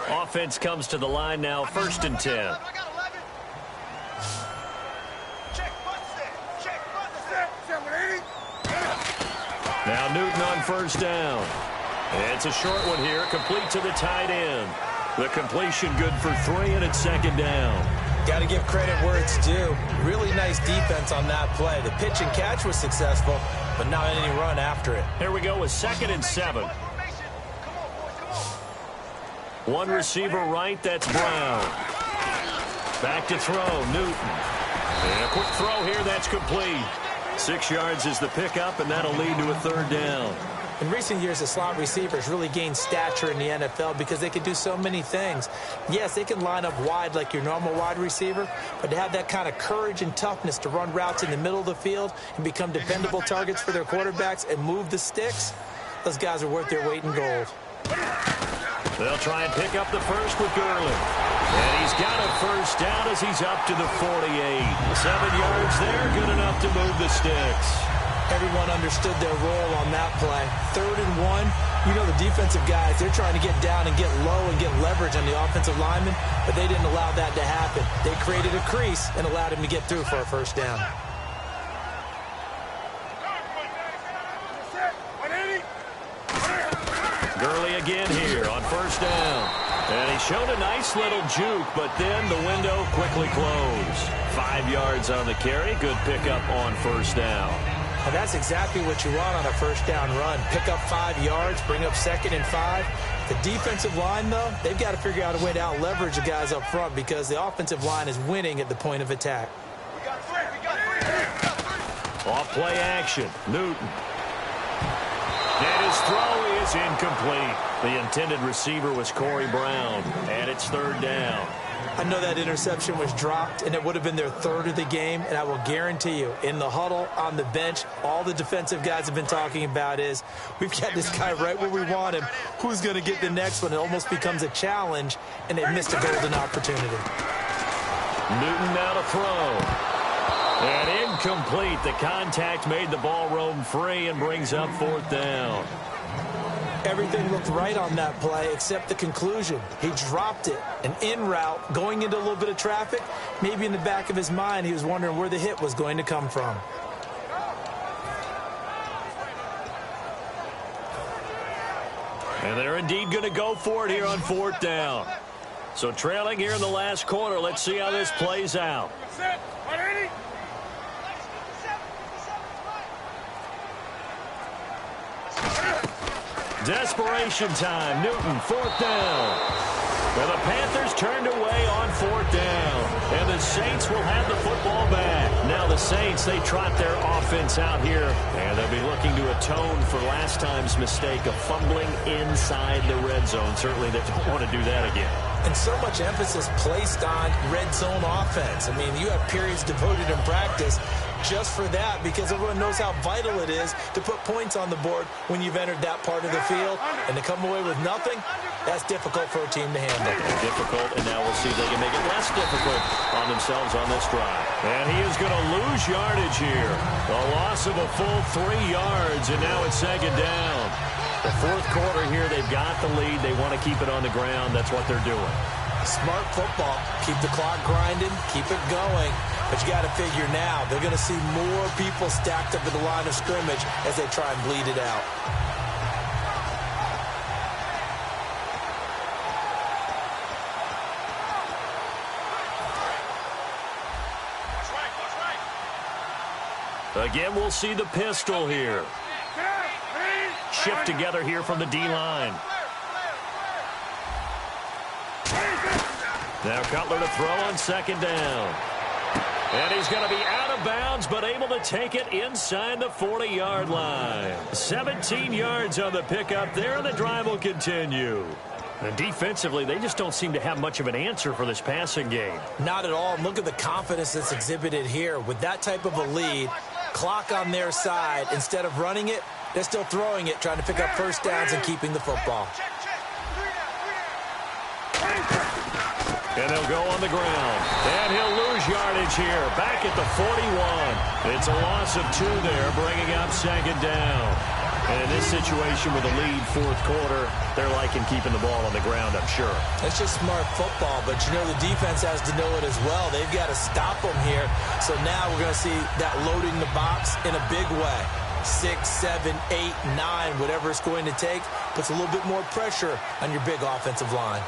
Offense comes to the line now, 1st and 10. Now Newton on first down. It's a short one here, complete to the tight end. The completion good for 3, and it's 2nd down. Got to give credit where it's due. Really nice defense on that play. The pitch and catch was successful, but not any run after it. Here we go with 2nd and 7. One receiver right, that's Brown. Back to throw, Newton. And a quick throw here, that's complete. 6 yards is the pickup, and that'll lead to a 3rd down. In recent years, the slot receivers really gained stature in the NFL because they can do so many things. Yes, they can line up wide like your normal wide receiver, but to have that kind of courage and toughness to run routes in the middle of the field and become dependable targets for their quarterbacks and move the sticks, those guys are worth their weight in gold. They'll try and pick up the first with Gurley. And he's got a first down as he's up to the 48. 7 yards there, good enough to move the sticks. Everyone understood their role on that play. 3rd and 1, you know the defensive guys, they're trying to get down and get low and get leverage on the offensive lineman, but they didn't allow that to happen. They created a crease and allowed him to get through for a first down. Gurley again here on first down. And he showed a nice little juke, but then the window quickly closed. 5 yards on the carry. Good pickup on first down. And that's exactly what you want on a first down run. Pick up 5 yards, bring up 2nd and 5. The defensive line, though, they've got to figure out a way to out-leverage the guys up front because the offensive line is winning at the point of attack. Off play action, Newton. And his throw is incomplete. The intended receiver was Corey Brown, and it's 3rd down. I know that interception was dropped, and it would have been their 3rd of the game, and I will guarantee you, in the huddle, on the bench, all the defensive guys have been talking about is, we've got this guy right where we want him. Who's going to get the next one? It almost becomes a challenge, and they missed a golden opportunity. Newton now to throw. And incomplete. The contact made the ball roam free and brings up 4th down. Everything looked right on that play except the conclusion. He dropped it. An in route, going into a little bit of traffic. Maybe in the back of his mind, he was wondering where the hit was going to come from. And they're indeed going to go for it here on 4th down. So trailing here in the last quarter. Let's see how this plays out. Desperation time. Newton, 4th down. And the Panthers turned away on 4th down. And the Saints will have the football back. Now the Saints, they trot their offense out here. And they'll be looking to atone for last time's mistake of fumbling inside the red zone. Certainly they don't want to do that again. And so much emphasis placed on red zone offense. I mean, you have periods devoted in practice just for that because everyone knows how vital it is to put points on the board when you've entered that part of the field. And to come away with nothing, that's difficult for a team to handle. Difficult, and now we'll see if they can make it less difficult on themselves on this drive. And he is going to lose yardage here. A loss of a full 3 yards, and now it's 2nd down. The 4th quarter here, they've got the lead. They want to keep it on the ground. That's what they're doing. Smart football. Keep the clock grinding. Keep it going. But you got to figure now, they're going to see more people stacked up at the line of scrimmage as they try and bleed it out. Again, we'll see the pistol here. Shift together here from the D-line. Now Cutler to throw on second down. And he's going to be out of bounds, but able to take it inside the 40-yard line. 17 yards on the pickup there, and the drive will continue. And defensively, they just don't seem to have much of an answer for this passing game. Not at all. Look at the confidence that's exhibited here. With that type of a lead, clock on their side, instead of running it, they're still throwing it, trying to pick up first downs and keeping the football. And they'll go on the ground. And he'll lose yardage here. Back at the 41. It's a loss of 2 there, bringing up second down. And in this situation with a lead fourth quarter, they're liking keeping the ball on the ground, I'm sure. That's just smart football, but you know the defense has to know it as well. They've got to stop them here. So now we're going to see that loading the box in a big way. 6, 7, 8, 9, whatever it's going to take, puts a little bit more pressure on your big offensive line.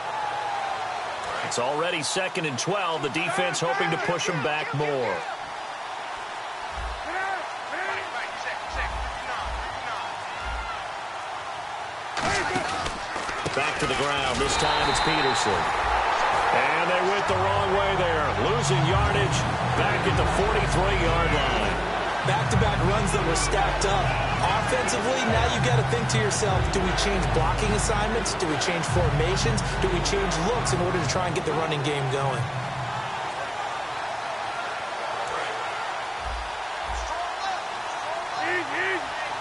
It's already 2nd and 12. The defense hoping to push them back more. Back to the ground. This time it's Peterson. And they went the wrong way there. Losing yardage back at the 43-yard line. Back-to-back runs that were stacked up. Offensively, now you've got to think to yourself, do we change blocking assignments? Do we change formations? Do we change looks in order to try and get the running game going?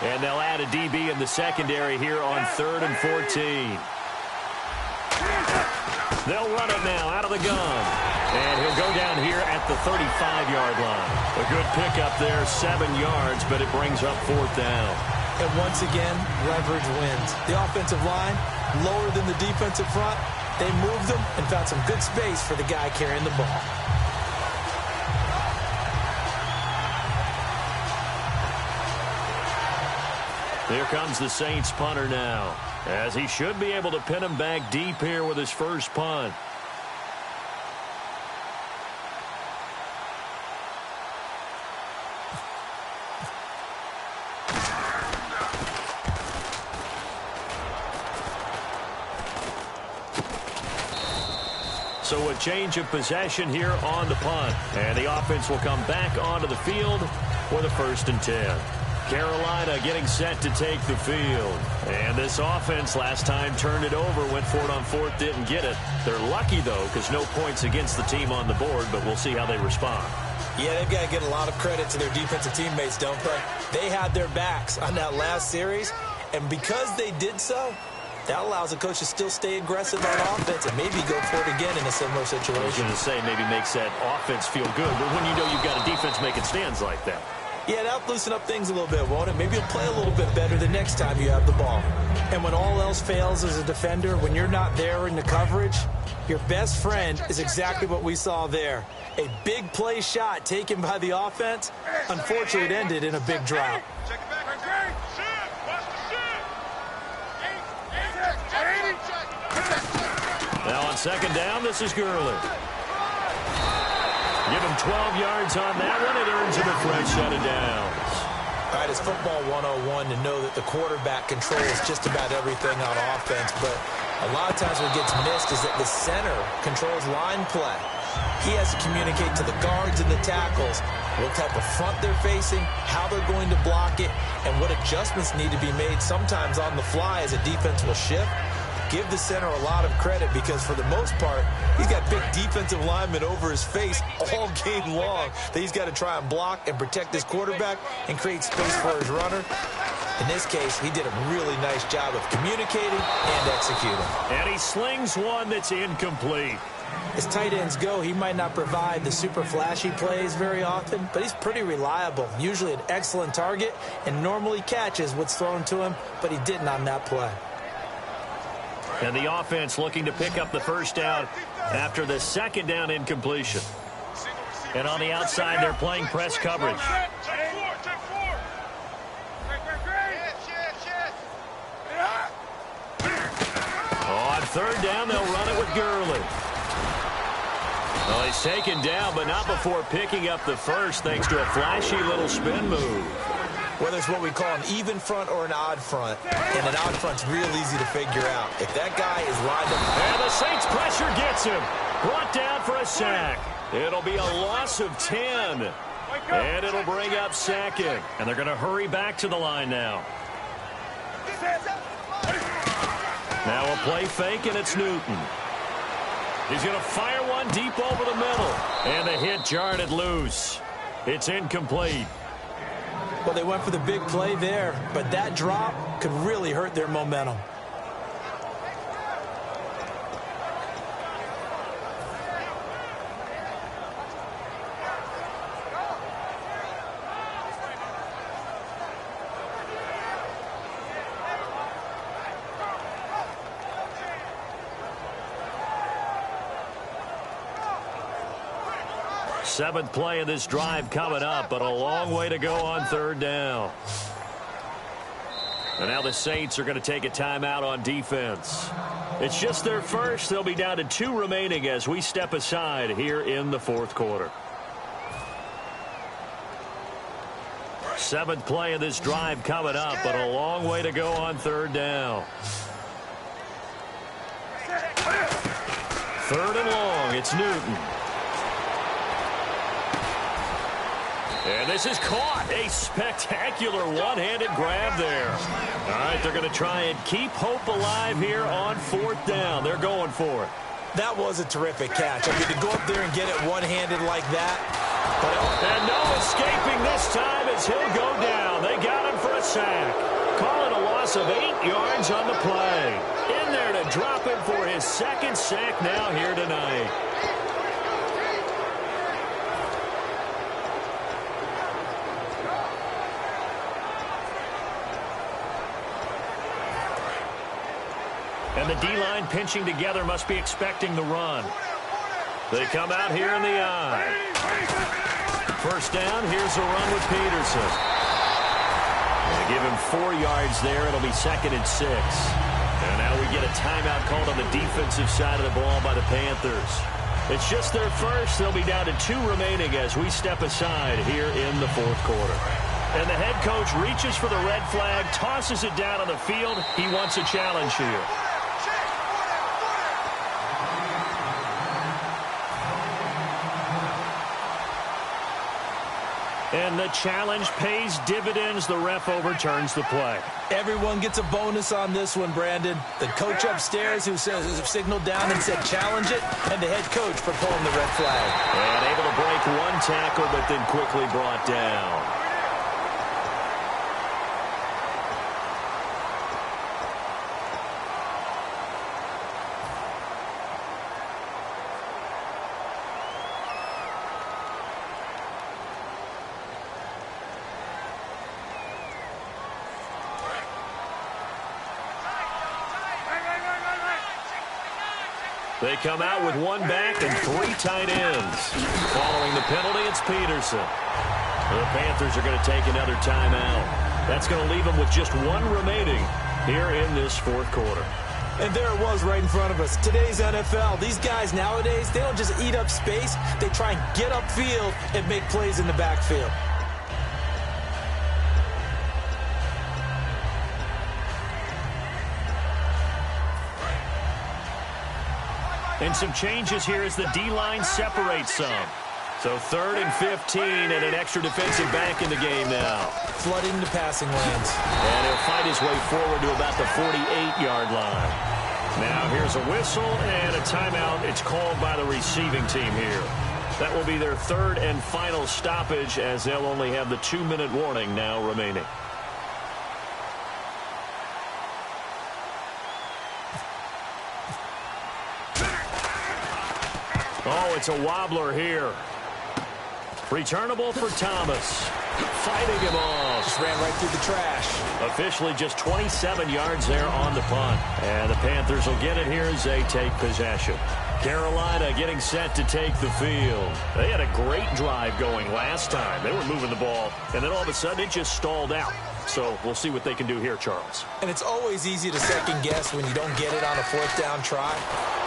And they'll add a DB in the secondary here on 3rd and 14. They'll run it now out of the gun. And he'll go down here at the 35-yard line. A good pickup there, 7 yards, but it brings up 4th down. And once again, leverage wins. The offensive line, lower than the defensive front. They moved them and found some good space for the guy carrying the ball. Here comes the Saints punter now, as he should be able to pin him back deep here with his first punt. So a change of possession here on the punt. And the offense will come back onto the field for the 1st and 10. Carolina getting set to take the field. And this offense last time turned it over, went for it on 4th, didn't get it. They're lucky, though, because no points against the team on the board, but we'll see how they respond. Yeah, they've got to get a lot of credit to their defensive teammates, don't they? They had their backs on that last series, and because they did so, that allows the coach to still stay aggressive on offense and maybe go for it again in a similar situation. I was going to say maybe makes that offense feel good, but when you know you've got a defense making stands like that. Yeah, that'll loosen up things a little bit, won't it? Maybe you'll play a little bit better the next time you have the ball. And when all else fails as a defender, when you're not there in the coverage, your best friend is exactly what we saw there. A big play shot taken by the offense. Unfortunately, it ended in a big drop. Now on second down, this is Gurley. Give him 12 yards on that one. It earns him a fresh set of downs. All right, it's football 101 to know that the quarterback controls just about everything on offense, but a lot of times what gets missed is that the center controls line play. He has to communicate to the guards and the tackles what type of front they're facing, how they're going to block it, and what adjustments need to be made sometimes on the fly as a defense will shift. Give the center a lot of credit because for the most part, he's got big defensive linemen over his face all game long that he's got to try and block and protect his quarterback and create space for his runner. In this case, he did a really nice job of communicating and executing. And he slings one that's incomplete. As tight ends go, he might not provide the super flashy plays very often, but he's pretty reliable, usually an excellent target, and normally catches what's thrown to him, but he didn't on that play. And the offense looking to pick up the first down after the second down incompletion. And on the outside, they're playing press coverage. On third down, they'll run it with Gurley. Well, he's taken down, but not before picking up the first, thanks to a flashy little spin move. Whether it's what we call an even front or an odd front, and an odd front's real easy to figure out. If that guy is lined up... And the Saints pressure gets him. Brought down for a sack. It'll be a loss of 10. And it'll bring up second. And they're going to hurry back to the line now. Now a play fake, and it's Newton. He's going to fire one deep over the middle. And the hit jarred it loose. It's incomplete. Well, they went for the big play there, but that drop could really hurt their momentum. Seventh play of this drive coming up, but a long way to go on third down. And now the Saints are going to take a timeout on defense. It's just their first. They'll be down to 2 remaining as we step aside here in the fourth quarter. Seventh play of this drive coming up, but a long way to go on third down. Third and long. It's Newton. And this is caught. A spectacular one-handed grab there. All right, they're going to try and keep hope alive here on fourth down. They're going for it. That was a terrific catch. I mean, to go up there and get it one-handed like that. And no escaping this time as he'll go down. They got him for a sack. Calling a loss of 8 yards on the play. In there to drop him for his second sack now here tonight. And the D-line pinching together must be expecting the run. They come out here in the eye. First down, here's a run with Peterson. They give him 4 yards there. It'll be second and 6. And now we get a timeout called on the defensive side of the ball by the Panthers. It's just their first. They'll be down to 2 remaining as we step aside here in the fourth quarter. And the head coach reaches for the red flag, tosses it down on the field. He wants a challenge here. And the challenge pays dividends. The ref overturns the play. Everyone gets a bonus on this one, Brandon. The coach upstairs who says signaled down and said challenge it, and the head coach for pulling the red flag. And able to break one tackle, but then quickly brought down. They come out with 1 back and 3 tight ends. Following the penalty, it's Peterson. The Panthers are going to take another timeout. That's going to leave them with just 1 remaining here in this fourth quarter. And there it was right in front of us. Today's NFL, these guys nowadays, they don't just eat up space. They try and get upfield and make plays in the backfield. And some changes here as the D-line separates some. So 3rd and 15 and an extra defensive back in the game now. Flooding the passing lanes. And he'll fight his way forward to about the 48-yard line. Now here's a whistle and a timeout. It's called by the receiving team here. That will be their 3rd and final stoppage as they'll only have the 2-minute warning now remaining. Oh, it's a wobbler here. Returnable for Thomas. Fighting him off. Just ran right through the trash. Officially just 27 yards there on the punt. And the Panthers will get it here as they take possession. Carolina getting set to take the field. They had a great drive going last time. They were moving the ball, and then all of a sudden it just stalled out. So we'll see what they can do here, Charles. And it's always easy to second guess when you don't get it on a fourth down try.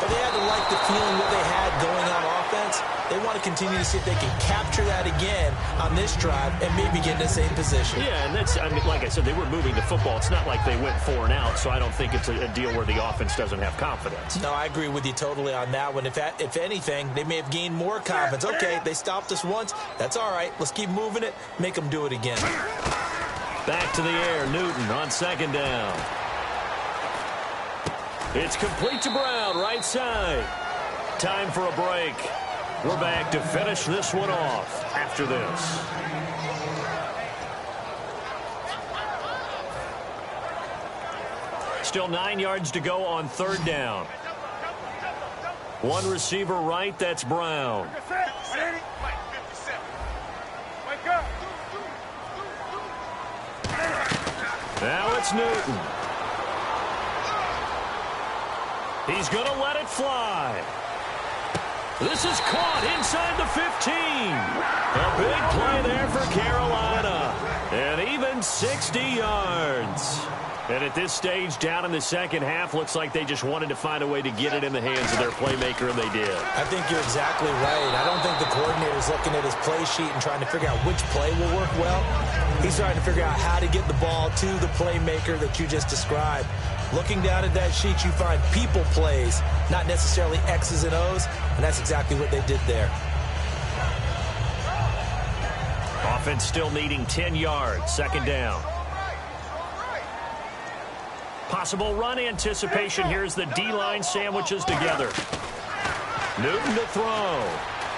But they had to like the feeling that they had going on offense. They want to continue to see if they can capture that again on this drive and maybe get in the same position. Yeah, and that's, I mean, like I said, they were moving the football. It's not like they went 4 and out, so I don't think it's a deal where the offense doesn't have confidence. No, I agree with you totally on that one. If anything, they may have gained more confidence. Okay, they stopped us once. That's all right. Let's keep moving it. Make them do it again. Back to the air, Newton on second down. It's complete to Brown, right side. Time for a break. We're back to finish this one off after this. Still 9 yards to go on third down. One receiver right, that's Brown. Now it's Newton. He's going to let it fly. This is caught inside the 15. A big play there for Carolina. And even 60 yards. And at this stage, down in the second half, looks like they just wanted to find a way to get it in the hands of their playmaker, and they did. I think you're exactly right. I don't think the coordinator's looking at his play sheet and trying to figure out which play will work well. He's trying to figure out how to get the ball to the playmaker that you just described. Looking down at that sheet, you find people plays, not necessarily X's and O's, and that's exactly what they did there. Offense still needing 10 yards, second down. Possible run anticipation. Here's the D-line sandwiches together. Newton to throw.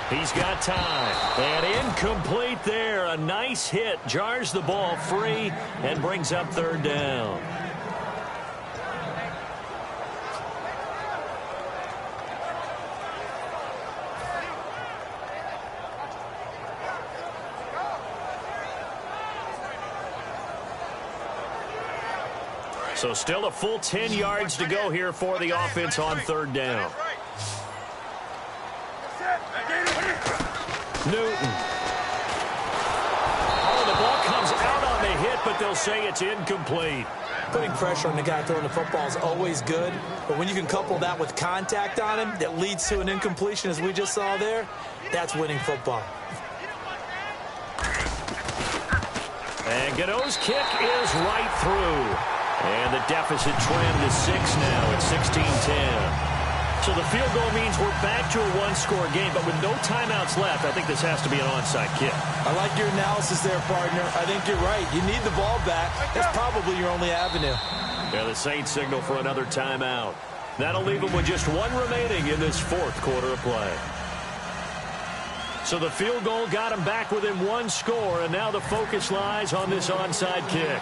He's got time. And incomplete there. A nice hit. Jars the ball free and brings up third down. So still a full 10 yards to go here for the offense on third down. Newton. Oh, the ball comes out on the hit, but they'll say it's incomplete. Putting pressure on the guy throwing the football is always good, but when you can couple that with contact on him that leads to an incompletion, as we just saw there, that's winning football. And Gano's kick is right through. And the deficit trimmed to 6 now at 16-10. So the field goal means we're back to a one-score game, but with no timeouts left, I think this has to be an onside kick. I like your analysis there, partner. I think you're right. You need the ball back. That's probably your only avenue. Yeah, the Saints signal for another timeout. That'll leave them with just one remaining in this fourth quarter of play. So the field goal got them back within one score, and now the focus lies on this onside kick.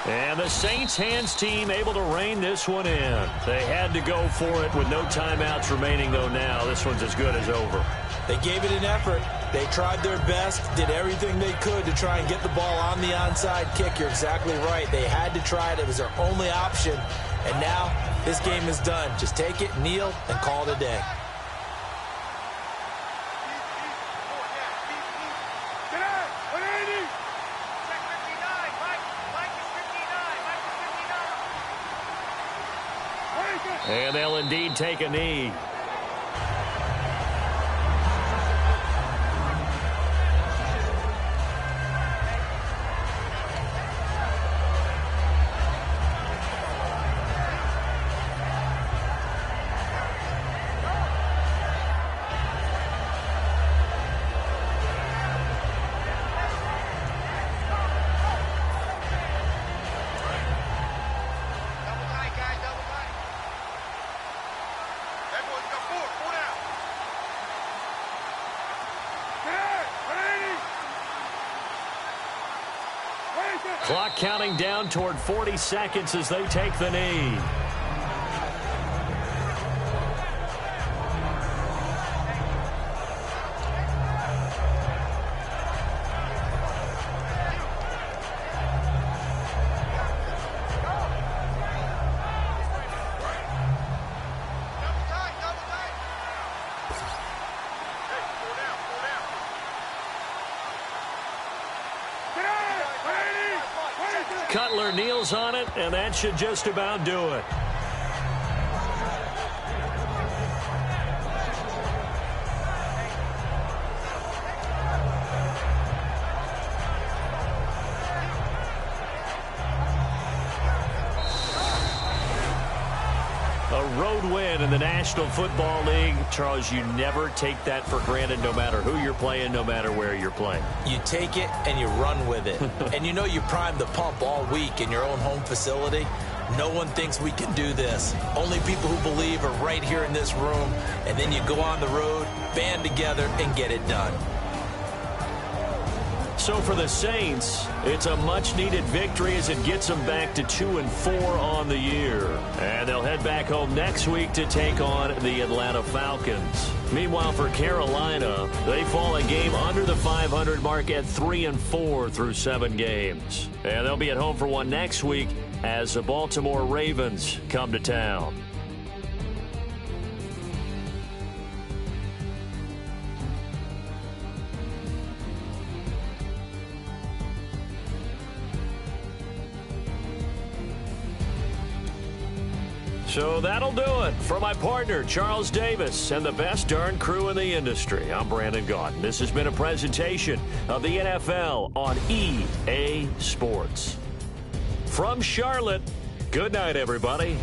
And the Saints hands team able to rein this one in. They had to go for it with no timeouts remaining, though now this one's as good as over. They gave it an effort. They tried their best, did everything they could to try and get the ball on the onside kick. You're exactly right. They had to try it. It was their only option. And now this game is done. Just take it, kneel, and call it a day. And they'll indeed take a knee. Clock counting down toward 40 seconds as they take the knee. Cutler kneels on it, and that should just about do it. A road win in the National Football League. Charles, you never take that for granted no matter who you're playing, no matter where you're playing. You take it and you run with it. And you know you primed the pump all week in your own home facility. No one thinks we can do this. Only people who believe are right here in this room. And then you go on the road, band together, and get it done. So for the Saints, it's a much-needed victory as it gets them back to 2-4 on the year. And they'll head back home next week to take on the Atlanta Falcons. Meanwhile, for Carolina, they fall a game under the 500 mark at 3-4 through 7 games. And they'll be at home for one next week as the Baltimore Ravens come to town. So that'll do it. For my partner, Charles Davis, and the best darn crew in the industry, I'm Brandon Gaudin. This has been a presentation of the NFL on EA Sports. From Charlotte, good night, everybody.